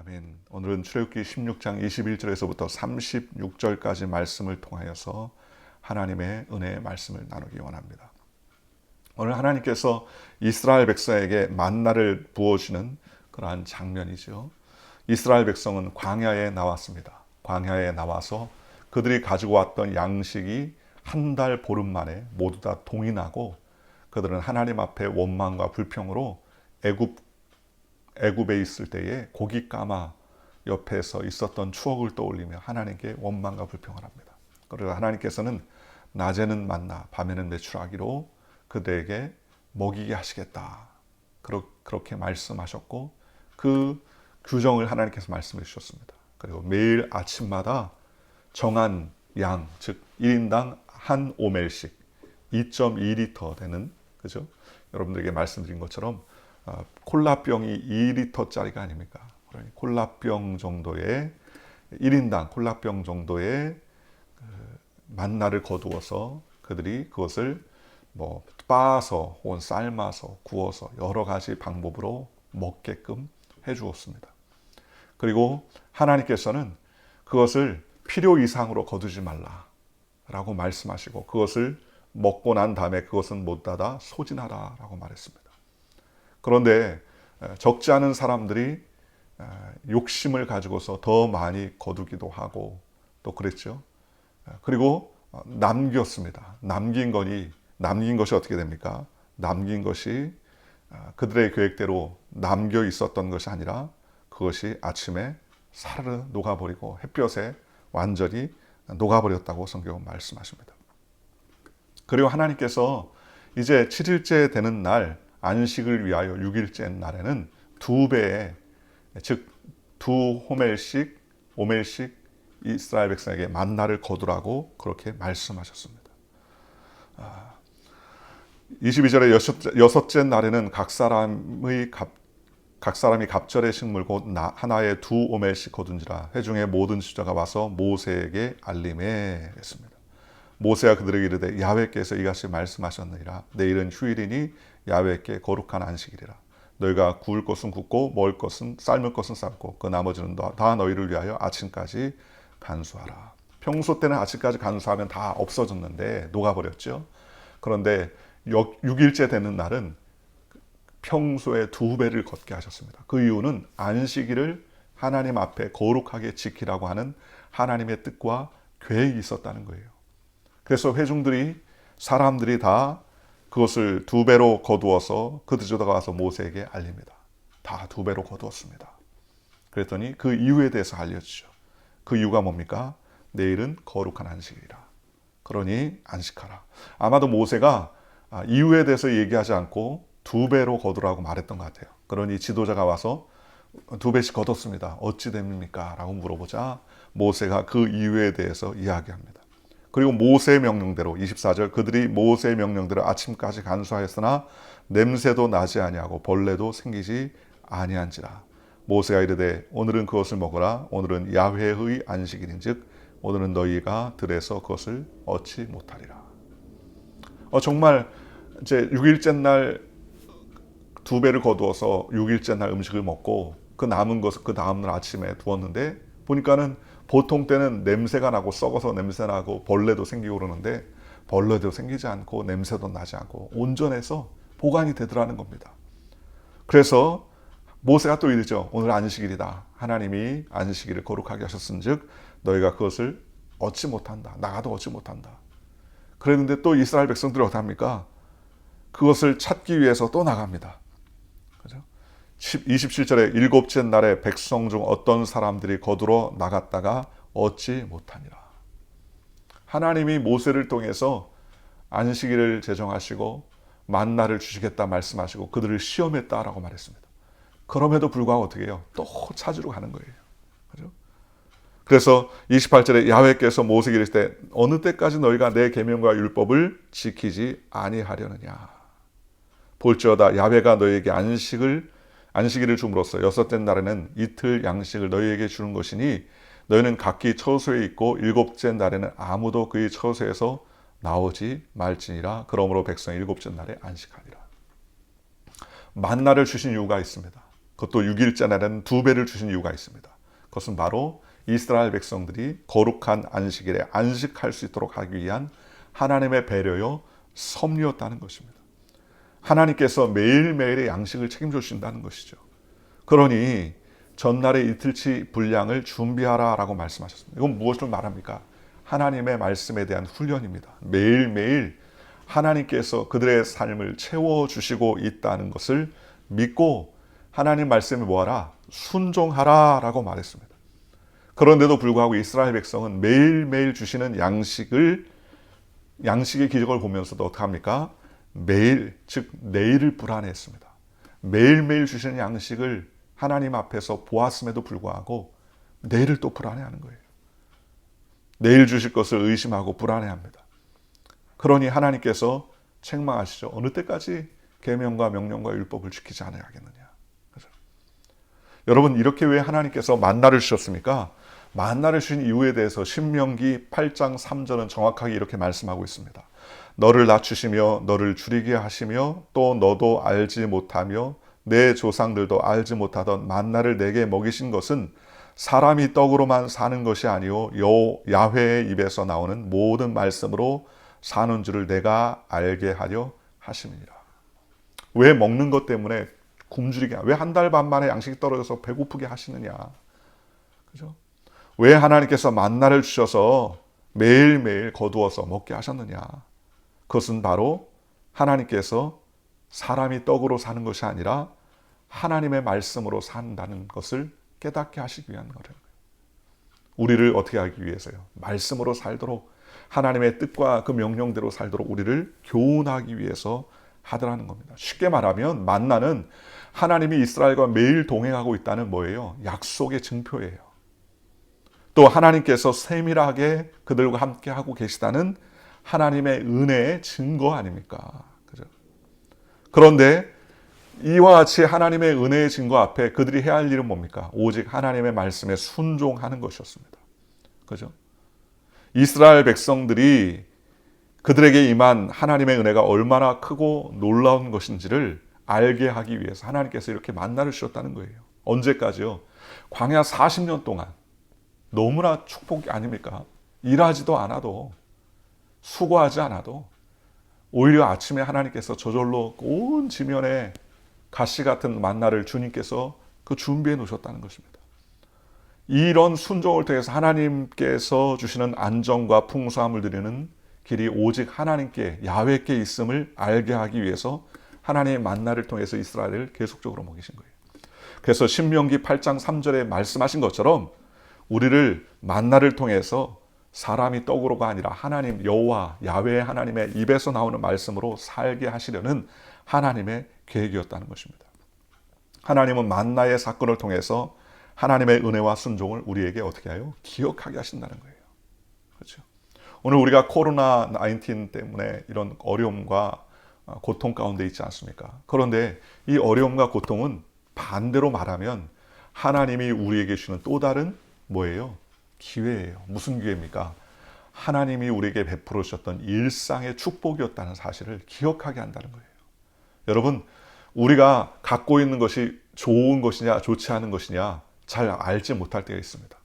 아멘. 오늘은 출애굽기 16장 21절에서부터 36절까지 말씀을 통하여서 하나님의 은혜의 말씀을 나누기 원합니다. 오늘 하나님께서 이스라엘 백성에게 만나를 부어주는 그러한 장면이죠. 이스라엘 백성은 광야에 나왔습니다. 광야에 나와서 그들이 가지고 왔던 양식이 한 달 보름 만에 모두 다 동인하고 그들은 하나님 앞에 원망과 불평으로 애굽에 있을 때에 고기 까마 옆에서 있었던 추억을 떠올리며 하나님께 원망과 불평을 합니다. 그리고 하나님께서는 낮에는 만나 밤에는 메추라기로 그들에게 먹이게 하시겠다. 그렇게 말씀하셨고 그 규정을 하나님께서 말씀해 주셨습니다. 그리고 매일 아침마다 정한 양, 즉 1인당 한 오멜씩 2.2리터 되는, 그죠? 여러분들에게 말씀드린 것처럼 콜라병이 2리터짜리가 아닙니까? 콜라병 정도의 1인당 콜라병 정도의 만나를 거두어서 그들이 그것을 빻아서 혹은 삶아서 구워서 여러 가지 방법으로 먹게끔 해 주었습니다. 그리고 하나님께서는 그것을 필요 이상으로 거두지 말라라고 말씀하시고 그것을 먹고 난 다음에 그것은 못다 다 소진하라라고 말했습니다. 그런데 적지 않은 사람들이 욕심을 가지고서 더 많이 거두기도 하고 또 그랬죠. 그리고 남겼습니다. 남긴 것이 어떻게 됩니까? 남긴 것이 그들의 계획대로 남겨 있었던 것이 아니라 그것이 아침에 사르르 녹아버리고 햇볕에 완전히 녹아버렸다고 성경은 말씀하십니다. 그리고 하나님께서 이제 7일째 되는 날 안식을 위하여 6일째 날에는 2배의, 즉 2오멜씩 이스라엘 백성에게 만나를 거두라고 그렇게 말씀하셨습니다. 22절에 여섯째 날에는 각 사람이 갑절의 식물 곧 하나에 2오멜씩 거둔지라 회중의 모든 지도자가 와서 모세에게 알림해 했습니다. 모세가 그들에게 이르되 야훼께서 이같이 말씀하셨느니라. 내일은 휴일이니 야훼께 거룩한 안식일이라. 너희가 구울 것은 굽고 먹을 것은 삶을 것은 삶고 그 나머지는 다 너희를 위하여 아침까지 간수하라. 평소 때는 아침까지 간수하면 다 없어졌는데 녹아버렸죠. 그런데 6일째 되는 날은 평소의 2배를 걷게 하셨습니다. 그 이유는 안식일을 하나님 앞에 거룩하게 지키라고 하는 하나님의 뜻과 계획이 있었다는 거예요. 그래서 사람들이 다 그것을 2배로 거두어서 그 지도자가 와서 모세에게 알립니다. 다 2배로 거두었습니다. 그랬더니 그 이유에 대해서 알려주죠. 그 이유가 뭡니까? 내일은 거룩한 안식일이라. 그러니 안식하라. 아마도 모세가 이유에 대해서 얘기하지 않고 2배로 거두라고 말했던 것 같아요. 그러니 지도자가 와서 2배씩 거뒀습니다. 어찌 됩니까? 라고 물어보자 모세가 그 이유에 대해서 이야기합니다. 그리고 모세의 명령대로 24절 그들이 모세의 명령대로 아침까지 간수하였으나 냄새도 나지 아니하고 벌레도 생기지 아니한지라. 모세가 이르되 오늘은 그것을 먹어라. 오늘은 야훼의 안식일인즉 오늘은 너희가 들에서 그것을 얻지 못하리라. 정말 이제 6일째 날 2배를 거두어서 6일째 날 음식을 먹고 그 남은 것을 그 다음날 아침에 두었는데 보니까는 보통 때는 냄새가 나고 썩어서 냄새 나고 벌레도 생기고 그러는데 벌레도 생기지 않고 냄새도 나지 않고 온전해서 보관이 되더라는 겁니다. 그래서 모세가 또 이르죠. 오늘 안식일이다. 하나님이 안식일을 거룩하게 하셨은즉 너희가 그것을 얻지 못한다. 나가도 얻지 못한다. 그랬는데 또 이스라엘 백성들이 어떻게 합니까? 그것을 찾기 위해서 또 나갑니다. 그죠? 27절에 7째 날에 백성 중 어떤 사람들이 거두러 나갔다가 얻지 못하니라. 하나님이 모세를 통해서 안식일을 제정하시고 만나를 주시겠다 말씀하시고 그들을 시험했다라고 말했습니다. 그럼에도 불구하고 어떻게 해요? 또 찾으러 가는 거예요. 그죠? 그래서 28절에 야훼께서 모세에게 이르시되 어느 때까지 너희가 내 계명과 율법을 지키지 아니하려느냐. 볼지어다 야훼가 너희에게 안식일을 줌으로써 6째 날에는 이틀 양식을 너희에게 주는 것이니 너희는 각기 처소에 있고 7째 날에는 아무도 그의 처소에서 나오지 말지니라. 그러므로 백성이 7째 날에 안식하리라. 만나를 주신 이유가 있습니다. 그것도 6일째 날에는 2배를 주신 이유가 있습니다. 그것은 바로 이스라엘 백성들이 거룩한 안식일에 안식할 수 있도록 하기 위한 하나님의 배려요 섭리였다는 것입니다. 하나님께서 매일매일의 양식을 책임져 주신다는 것이죠. 그러니 전날의 이틀치 분량을 준비하라라고 말씀하셨습니다. 이건 무엇을 말합니까? 하나님의 말씀에 대한 훈련입니다. 매일매일 하나님께서 그들의 삶을 채워주시고 있다는 것을 믿고 하나님 말씀에 뭐하라? 순종하라 라고 말했습니다. 그런데도 불구하고 이스라엘 백성은 매일매일 주시는 양식의 기적을 보면서도 어떡합니까? 매일, 즉 내일을 불안해했습니다. 매일매일 주시는 양식을 하나님 앞에서 보았음에도 불구하고 내일을 또 불안해하는 거예요. 내일 주실 것을 의심하고 불안해합니다. 그러니 하나님께서 책망하시죠. 어느 때까지 계명과 명령과 율법을 지키지 않아야겠느냐. 그죠? 여러분, 이렇게 왜 하나님께서 만나를 주셨습니까? 만나를 주신 이유에 대해서 신명기 8장 3절은 정확하게 이렇게 말씀하고 있습니다. 너를 낮추시며 너를 줄이게 하시며 또 너도 알지 못하며 내 조상들도 알지 못하던 만나를 내게 먹이신 것은 사람이 떡으로만 사는 것이 아니요 야훼의 입에서 나오는 모든 말씀으로 사는 줄을 내가 알게 하려 하심이니라. 왜 먹는 것 때문에 굶주리게, 왜 한 달 반 만에 양식이 떨어져서 배고프게 하시느냐. 그죠? 왜 하나님께서 만나를 주셔서 매일매일 거두어서 먹게 하셨느냐. 그것은 바로 하나님께서 사람이 떡으로 사는 것이 아니라 하나님의 말씀으로 산다는 것을 깨닫게 하시기 위한 거예요. 우리를 어떻게 하기 위해서요? 말씀으로 살도록, 하나님의 뜻과 그 명령대로 살도록 우리를 교훈하기 위해서 하더라는 겁니다. 쉽게 말하면 만나는 하나님이 이스라엘과 매일 동행하고 있다는 뭐예요? 약속의 증표예요. 또 하나님께서 세밀하게 그들과 함께 하고 계시다는 하나님의 은혜의 증거 아닙니까? 그죠? 그런데 이와 같이 하나님의 은혜의 증거 앞에 그들이 해야 할 일은 뭡니까? 오직 하나님의 말씀에 순종하는 것이었습니다. 그죠? 이스라엘 백성들이 그들에게 임한 하나님의 은혜가 얼마나 크고 놀라운 것인지를 알게 하기 위해서 하나님께서 이렇게 만나를 주셨다는 거예요. 언제까지요? 광야 40년 동안. 너무나 축복이 아닙니까? 일하지도 않아도, 수고하지 않아도 오히려 아침에 하나님께서 저절로 온 지면에 가시 같은 만나를 주님께서 그 준비해 놓으셨다는 것입니다. 이런 순종을 통해서 하나님께서 주시는 안정과 풍성함을 드리는 길이 오직 하나님께, 야훼께 있음을 알게 하기 위해서 하나님의 만나를 통해서 이스라엘을 계속적으로 먹이신 거예요. 그래서 신명기 8장 3절에 말씀하신 것처럼 우리를 만나를 통해서 사람이 떡으로가 아니라 하나님 여호와 야훼 하나님의 입에서 나오는 말씀으로 살게 하시려는 하나님의 계획이었다는 것입니다. 하나님은 만나의 사건을 통해서 하나님의 은혜와 순종을 우리에게 어떻게 해요? 기억하게 하신다는 거예요. 그렇죠? 오늘 우리가 코로나 19 때문에 이런 어려움과 고통 가운데 있지 않습니까? 그런데 이 어려움과 고통은 반대로 말하면 하나님이 우리에게 주는 또 다른 뭐예요? 기회예요. 무슨 기회입니까? 하나님이 우리에게 베풀어 주셨던 일상의 축복이었다는 사실을 기억하게 한다는 거예요. 여러분, 우리가 갖고 있는 것이 좋은 것이냐 좋지 않은 것이냐 잘 알지 못할 때가 있습니다.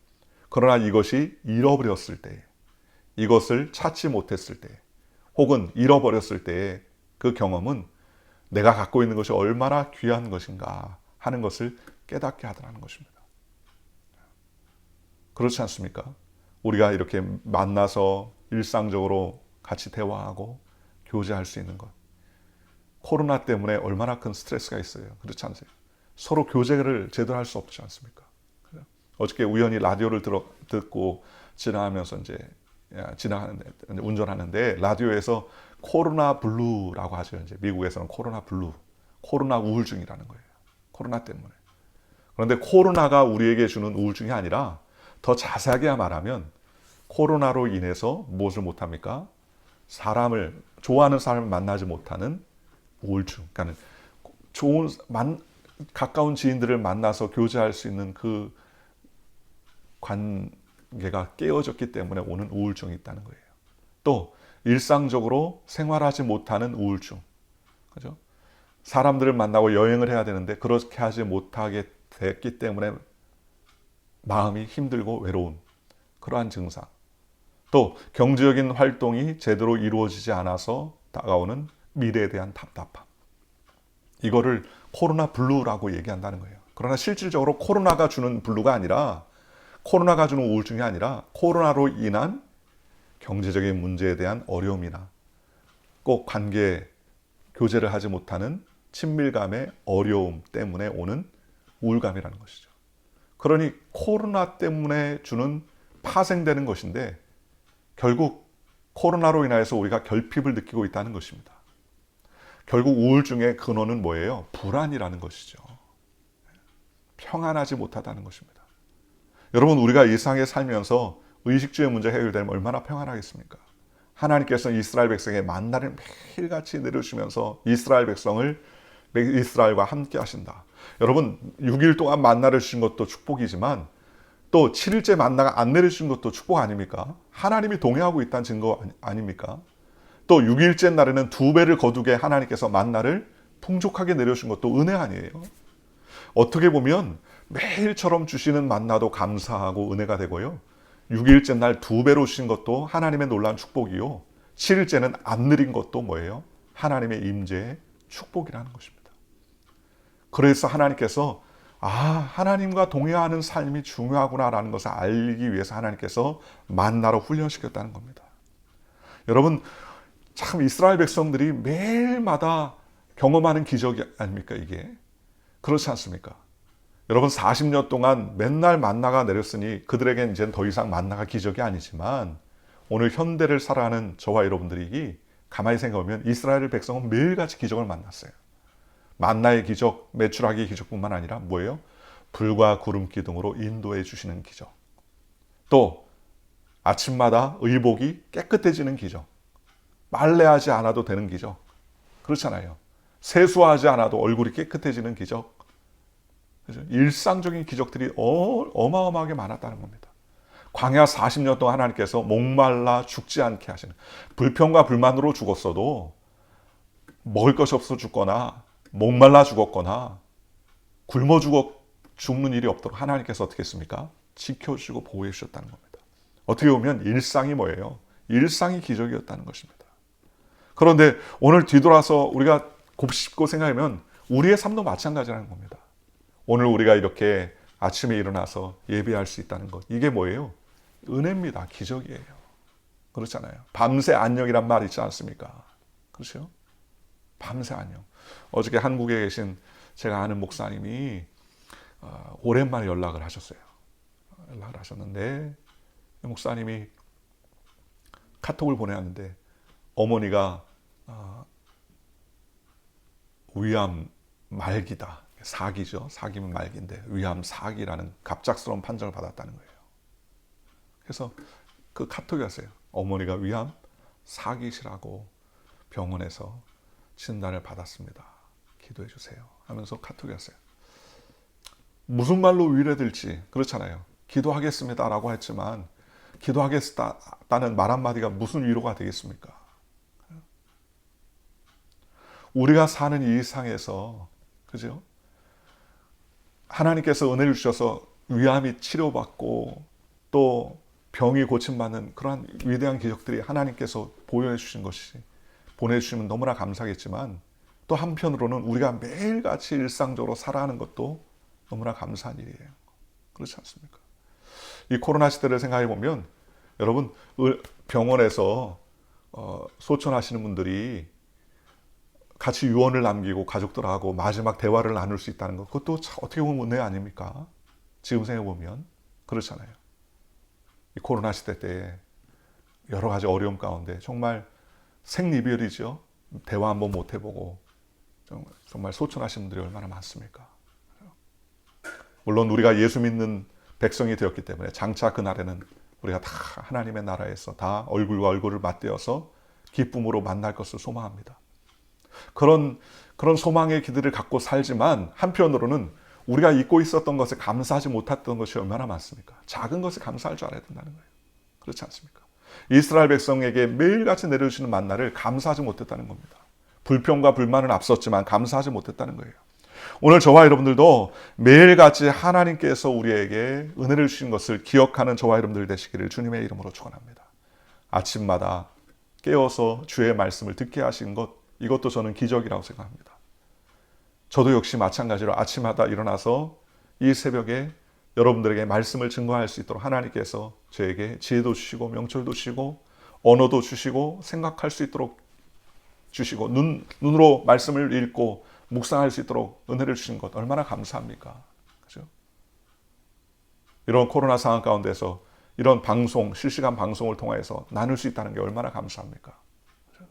그러나 이것이 잃어버렸을 때, 이것을 찾지 못했을 때, 혹은 잃어버렸을 때의 그 경험은 내가 갖고 있는 것이 얼마나 귀한 것인가 하는 것을 깨닫게 하더라는 것입니다. 그렇지 않습니까? 우리가 이렇게 만나서 일상적으로 같이 대화하고 교제할 수 있는 것. 코로나 때문에 얼마나 큰 스트레스가 있어요. 그렇지 않으세요? 서로 교제를 제대로 할 수 없지 않습니까? 어저께 우연히 라디오를 듣고 지나가면서 운전하는데 라디오에서 코로나 블루라고 하죠. 이제 미국에서는 코로나 블루, 코로나 우울증이라는 거예요. 코로나 때문에. 그런데 코로나가 우리에게 주는 우울증이 아니라 더 자세하게 말하면 코로나로 인해서 무엇을 못합니까? 좋아하는 사람을 만나지 못하는 우울증. 그러니까 가까운 지인들을 만나서 교제할 수 있는 그 관계가 깨어졌기 때문에 오는 우울증이 있다는 거예요. 또 일상적으로 생활하지 못하는 우울증. 그죠? 사람들을 만나고 여행을 해야 되는데 그렇게 하지 못하게 됐기 때문에 마음이 힘들고 외로운 그러한 증상. 또 경제적인 활동이 제대로 이루어지지 않아서 다가오는 미래에 대한 답답함. 이거를 코로나 블루라고 얘기한다는 거예요. 그러나 실질적으로 코로나가 주는 블루가 아니라, 코로나가 주는 우울증이 아니라 코로나로 인한 경제적인 문제에 대한 어려움이나 꼭 관계 교제를 하지 못하는 친밀감의 어려움 때문에 오는 우울감이라는 것이죠. 그러니 코로나 때문에 주는 파생되는 것인데 결국 코로나로 인하여서 우리가 결핍을 느끼고 있다는 것입니다. 결국 우울증의 근원은 뭐예요? 불안이라는 것이죠. 평안하지 못하다는 것입니다. 여러분, 우리가 일상에 살면서 의식주의 문제 해결되면 얼마나 평안하겠습니까? 하나님께서 이스라엘 백성의 만나를 매일같이 내려주시면서 이스라엘과 함께 하신다. 여러분, 6일 동안 만나를 주신 것도 축복이지만 또 7일째 만나가 안 내려주신 것도 축복 아닙니까? 하나님이 동행하고 있다는 증거 아닙니까? 또 6일째 날에는 2배를 거두게 하나님께서 만나를 풍족하게 내려주신 것도 은혜 아니에요? 어떻게 보면 매일처럼 주시는 만나도 감사하고 은혜가 되고요. 6일째 날 2배로 주신 것도 하나님의 놀라운 축복이요. 7일째는 안 느린 것도 뭐예요? 하나님의 임재의 축복이라는 것입니다. 그래서 하나님께서 하나님과 동행하는 삶이 중요하구나라는 것을 알기 위해서 하나님께서 만나로 훈련시켰다는 겁니다. 여러분, 참 이스라엘 백성들이 매일마다 경험하는 기적이 아닙니까, 이게? 그렇지 않습니까? 여러분, 40년 동안 맨날 만나가 내렸으니 그들에겐 이제 더 이상 만나가 기적이 아니지만 오늘 현대를 살아가는 저와 여러분들이 가만히 생각하면 이스라엘 백성은 매일같이 기적을 만났어요. 만나의 기적, 메추라기의 기적뿐만 아니라 뭐예요? 불과 구름 기둥으로 인도해 주시는 기적. 또 아침마다 의복이 깨끗해지는 기적. 빨래하지 않아도 되는 기적. 그렇잖아요. 세수하지 않아도 얼굴이 깨끗해지는 기적. 그렇죠? 일상적인 기적들이 어마어마하게 많았다는 겁니다. 광야 40년 동안 하나님께서 목말라 죽지 않게 하시는, 불평과 불만으로 죽었어도 먹을 것이 없어 죽거나 목말라 죽었거나 굶어 죽는 일이 없도록 하나님께서 어떻게 했습니까? 지켜주시고 보호해 주셨다는 겁니다. 어떻게 보면 일상이 뭐예요? 일상이 기적이었다는 것입니다. 그런데 오늘 뒤돌아서 우리가 곱씹고 생각하면 우리의 삶도 마찬가지라는 겁니다. 오늘 우리가 이렇게 아침에 일어나서 예배할 수 있다는 것, 이게 뭐예요? 은혜입니다. 기적이에요. 그렇잖아요. 밤새 안녕이란 말 있지 않습니까? 그렇죠? 밤새 안녕. 어저께 한국에 계신 제가 아는 목사님이 오랜만에 연락을 하셨어요. 연락을 하셨는데 목사님이 카톡을 보내왔는데 어머니가 위암 말기다. 사기죠. 사기면 말기인데 위암 사기라는 갑작스러운 판정을 받았다는 거예요. 그래서 그 카톡이 왔어요. 어머니가 위암 사기시라고 병원에서 진단을 받았습니다. 기도해 주세요. 하면서 카톡이 왔어요. 무슨 말로 위로될지 그렇잖아요. 기도하겠습니다라고 했지만 기도하겠다는 말 한마디가 무슨 위로가 되겠습니까? 우리가 사는 이 상에서 그죠? 하나님께서 은혜를 주셔서 위암이 치료받고 또 병이 고침받는 그러한 위대한 기적들이 하나님께서 보내주시면 너무나 감사하겠지만 또 한편으로는 우리가 매일같이 일상적으로 살아가는 것도 너무나 감사한 일이에요. 그렇지 않습니까? 이 코로나 시대를 생각해 보면 여러분 병원에서 소천하시는 분들이 같이 유언을 남기고 가족들하고 마지막 대화를 나눌 수 있다는 것, 그것도 어떻게 보면 은혜 아닙니까? 지금 생각해 보면 그렇잖아요. 이 코로나 시대 때 여러 가지 어려움 가운데 정말 생리별이죠. 대화 한번 못 해보고 정말 소천하신 분들이 얼마나 많습니까? 물론 우리가 예수 믿는 백성이 되었기 때문에 장차 그날에는 우리가 다 하나님의 나라에서 다 얼굴과 얼굴을 맞대어서 기쁨으로 만날 것을 소망합니다. 그런 소망의 기대를 갖고 살지만 한편으로는 우리가 잊고 있었던 것에 감사하지 못했던 것이 얼마나 많습니까? 작은 것에 감사할 줄 알아야 된다는 거예요. 그렇지 않습니까? 이스라엘 백성에게 매일같이 내려주시는 만나를 감사하지 못했다는 겁니다. 불평과 불만은 앞섰지만 감사하지 못했다는 거예요. 오늘 저와 여러분들도 매일같이 하나님께서 우리에게 은혜를 주신 것을 기억하는 저와 여러분들 되시기를 주님의 이름으로 축원합니다. 아침마다 깨어서 주의 말씀을 듣게 하신 것, 이것도 저는 기적이라고 생각합니다. 저도 역시 마찬가지로 아침마다 일어나서 이 새벽에 여러분들에게 말씀을 증거할 수 있도록 하나님께서 저에게 지혜도 주시고 명철도 주시고 언어도 주시고 생각할 수 있도록 주시고 눈으로 말씀을 읽고 묵상할 수 있도록 은혜를 주신 것 얼마나 감사합니까? 그죠? 이런 코로나 상황 가운데서 이런 방송, 실시간 방송을 통해서 나눌 수 있다는 게 얼마나 감사합니까? 그죠?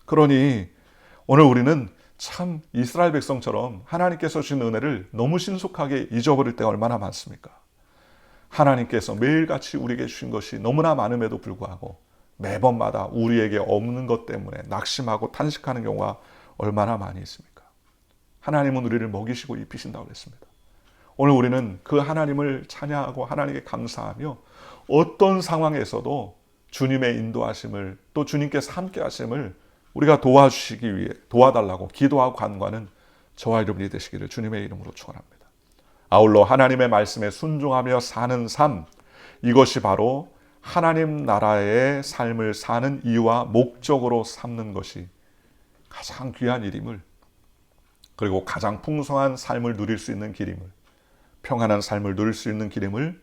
그러니 오늘 우리는 참 이스라엘 백성처럼 하나님께서 주신 은혜를 너무 신속하게 잊어버릴 때가 얼마나 많습니까? 하나님께서 매일같이 우리에게 주신 것이 너무나 많음에도 불구하고 매번마다 우리에게 없는 것 때문에 낙심하고 탄식하는 경우가 얼마나 많이 있습니까? 하나님은 우리를 먹이시고 입히신다고 그랬습니다. 오늘 우리는 그 하나님을 찬양하고 하나님께 감사하며 어떤 상황에서도 주님의 인도하심을 또 주님께서 함께 하심을 우리가 도와주시기 위해 도와달라고 기도하고 간구하는 저와 여러분이 되시기를 주님의 이름으로 축원합니다. 아울러 하나님의 말씀에 순종하며 사는 삶, 이것이 바로 하나님 나라의 삶을 사는 이유와 목적으로 삼는 것이 가장 귀한 일임을, 그리고 가장 풍성한 삶을 누릴 수 있는 길임을, 평안한 삶을 누릴 수 있는 길임을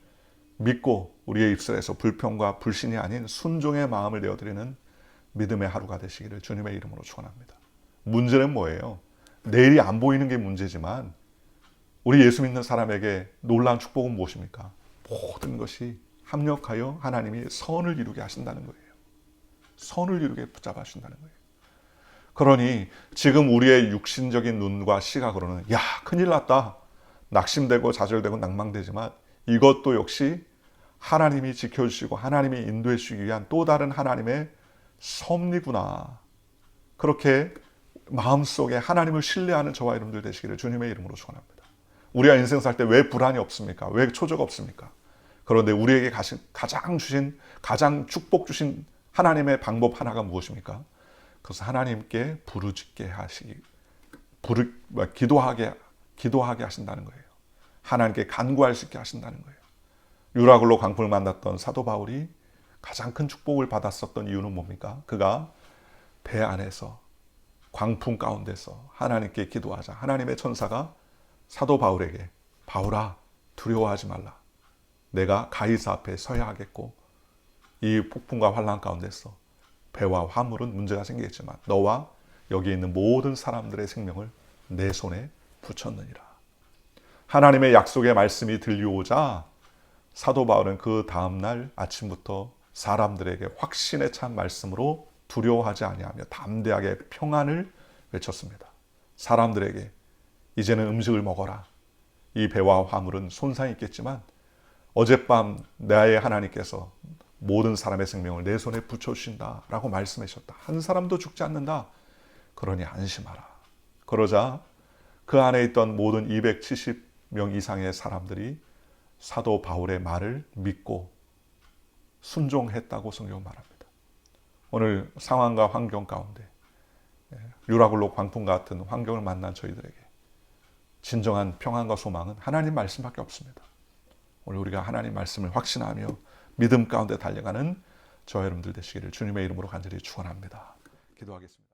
믿고 우리의 입술에서 불평과 불신이 아닌 순종의 마음을 내어드리는 믿음의 하루가 되시기를 주님의 이름으로 축원합니다. 문제는 뭐예요? 내일이 안 보이는 게 문제지만 우리 예수 믿는 사람에게 놀라운 축복은 무엇입니까? 모든 것이 합력하여 하나님이 선을 이루게 하신다는 거예요. 선을 이루게 붙잡아 주신다는 거예요. 그러니 지금 우리의 육신적인 눈과 시각으로는 야, 큰일 났다, 낙심되고 좌절되고 낭망되지만 이것도 역시 하나님이 지켜주시고 하나님이 인도해 주시기 위한 또 다른 하나님의 섭리구나. 그렇게 마음속에 하나님을 신뢰하는 저와 여러분들 되시기를 주님의 이름으로 축원합니다. 우리가 인생 살 때 왜 불안이 없습니까? 왜 초조가 없습니까? 그런데 우리에게 가장 축복 주신 하나님의 방법 하나가 무엇입니까? 그래서 하나님께 부르짖게 하시기, 기도하게 하신다는 거예요. 하나님께 간구할 수 있게 하신다는 거예요. 유라굴로 광풍을 만났던 사도 바울이 가장 큰 축복을 받았었던 이유는 뭡니까? 그가 배 안에서 광풍 가운데서 하나님께 기도하자 하나님의 천사가 사도 바울에게 바울아, 두려워하지 말라. 내가 가이사 앞에 서야 하겠고 이 폭풍과 환난 가운데서 배와 화물은 문제가 생기겠지만 너와 여기 있는 모든 사람들의 생명을 내 손에 붙였느니라. 하나님의 약속의 말씀이 들려오자 사도 바울은 그 다음날 아침부터 사람들에게 확신에 찬 말씀으로 두려워하지 아니하며 담대하게 평안을 외쳤습니다. 사람들에게 이제는 음식을 먹어라. 이 배와 화물은 손상이 있겠지만 어젯밤 나의 하나님께서 모든 사람의 생명을 내 손에 붙여주신다라고 말씀하셨다. 한 사람도 죽지 않는다. 그러니 안심하라. 그러자 그 안에 있던 모든 270명 이상의 사람들이 사도 바울의 말을 믿고 순종했다고 성경은 말합니다. 오늘 상황과 환경 가운데 유라굴로 광풍 같은 환경을 만난 저희들에게 진정한 평안과 소망은 하나님 말씀밖에 없습니다. 오늘 우리가 하나님 말씀을 확신하며 믿음 가운데 달려가는 저와 여러분들 되시기를 주님의 이름으로 간절히 축원합니다. 기도하겠습니다.